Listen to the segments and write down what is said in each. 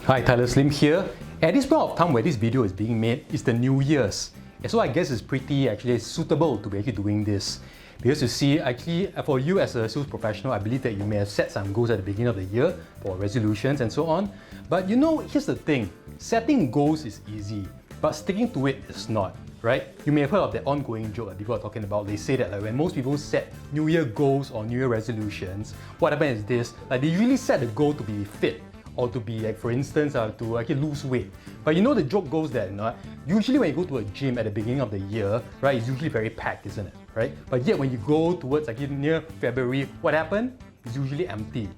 Hi, Tylus Lim here. At this point of time where this video is being made, it's the New Year's. And so I guess it's pretty actually suitable to be actually doing this. Because you see, actually for you as a sales professional, I believe that you may have set some goals at the beginning of the year for resolutions and so on. But you know, here's the thing, setting goals is easy, but sticking to it is not. Right? You may have heard of that ongoing joke that people are talking about. They say that like when most people set New Year goals or New Year resolutions, what happens is this, like they usually set the goal to be fit or to be like, for instance, to actually lose weight. But you know the joke goes that usually when you go to a gym at the beginning of the year, right, it's usually very packed, isn't it? Right? But yet when you go towards like near February, what happened? It's usually empty.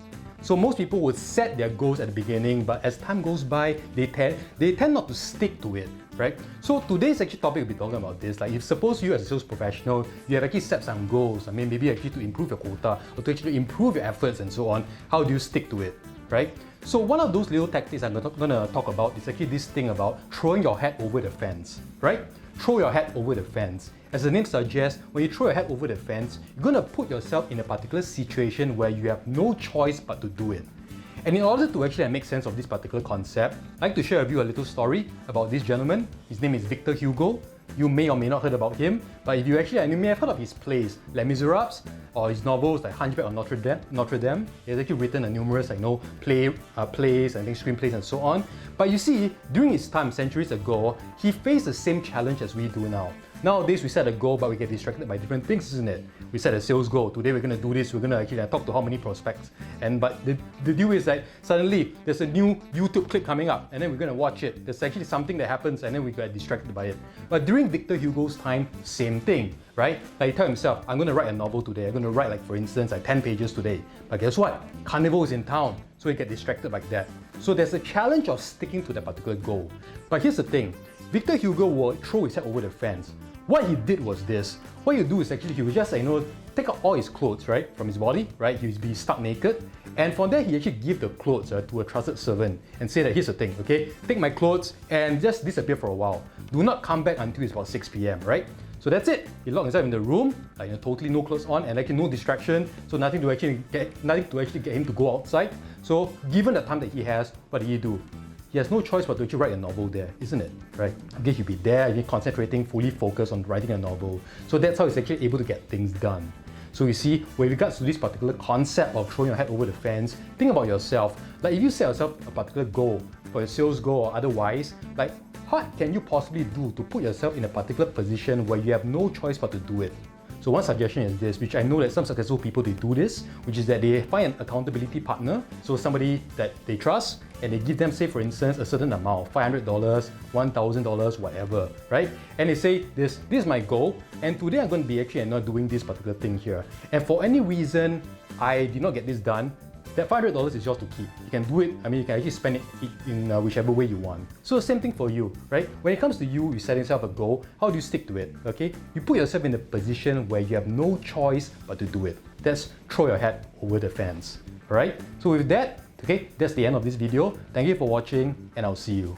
So most people would set their goals at the beginning, but as time goes by, they tend not to stick to it, right? So today's actually topic we'll be talking about this. Like if suppose you as a sales professional, you have actually set some goals, maybe actually to improve your quota or to actually improve your efforts and so on, how do you stick to it, right? So one of those little tactics I'm going to talk about is actually this thing about throwing your head over the fence, right? Throw your head over the fence. As the name suggests, when you throw your head over the fence, you're going to put yourself in a particular situation where you have no choice but to do it. And in order to actually make sense of this particular concept, I'd like to share with you a little story about this gentleman. His name is Hugo. You may or may not heard about him, but if you may have heard of his plays, Les Miserables, or his novels like Hunchback of Notre Dame. He has actually written numerous plays and screenplays and so on. But you see, during his time, centuries ago, he faced the same challenge as we do now. Nowadays, we set a goal, but we get distracted by different things, isn't it? We set a sales goal. Today, we're going to do this. We're going to actually talk to how many prospects. But the deal is that suddenly there's a new YouTube clip coming up, and then we're going to watch it. There's actually something that happens, and then we get distracted by it. But during Victor Hugo's time, same thing, right? Like he told himself, I'm going to write a novel today. I'm going to write, like for instance, like 10 pages today. But guess what? Carnival is in town, so you get distracted like that. So there's a challenge of sticking to that particular goal. But here's the thing. Victor Hugo would throw his head over the fence. What he did was this. What you do is actually he would just take out all his clothes, right, from his body, right? He would be stuck naked, and from there he actually give the clothes to a trusted servant and say that here's the thing, okay? Take my clothes and just disappear for a while. Do not come back until it's about 6 p.m. right? So that's it. He locked himself in the room, totally no clothes on, and no distraction. So nothing to actually get him to go outside. So given the time that he has, what did he do? He has no choice but to actually write a novel there, isn't it? Right? I guess you'll be there, you're concentrating, fully focused on writing a novel. So that's how he's actually able to get things done. So you see, with regards to this particular concept of throwing your head over the fence, think about yourself. Like if you set yourself a particular goal, for your sales goal or otherwise, like what can you possibly do to put yourself in a particular position where you have no choice but to do it? So one suggestion is this, which I know that some successful people, they do this, which is that they find an accountability partner, so somebody that they trust, and they give them, say for instance, a certain amount, $500, $1,000, whatever, right? And they say, this is my goal, and today I'm going to be actually not doing this particular thing here. And for any reason I did not get this done, that $500 is yours to keep. You can do it, you can actually spend it in whichever way you want. So same thing for you, right? When it comes to you setting yourself a goal, how do you stick to it, okay? You put yourself in a position where you have no choice but to do it. That's throw your head over the fence, all right? So with that, okay, that's the end of this video. Thank you for watching, and I'll see you.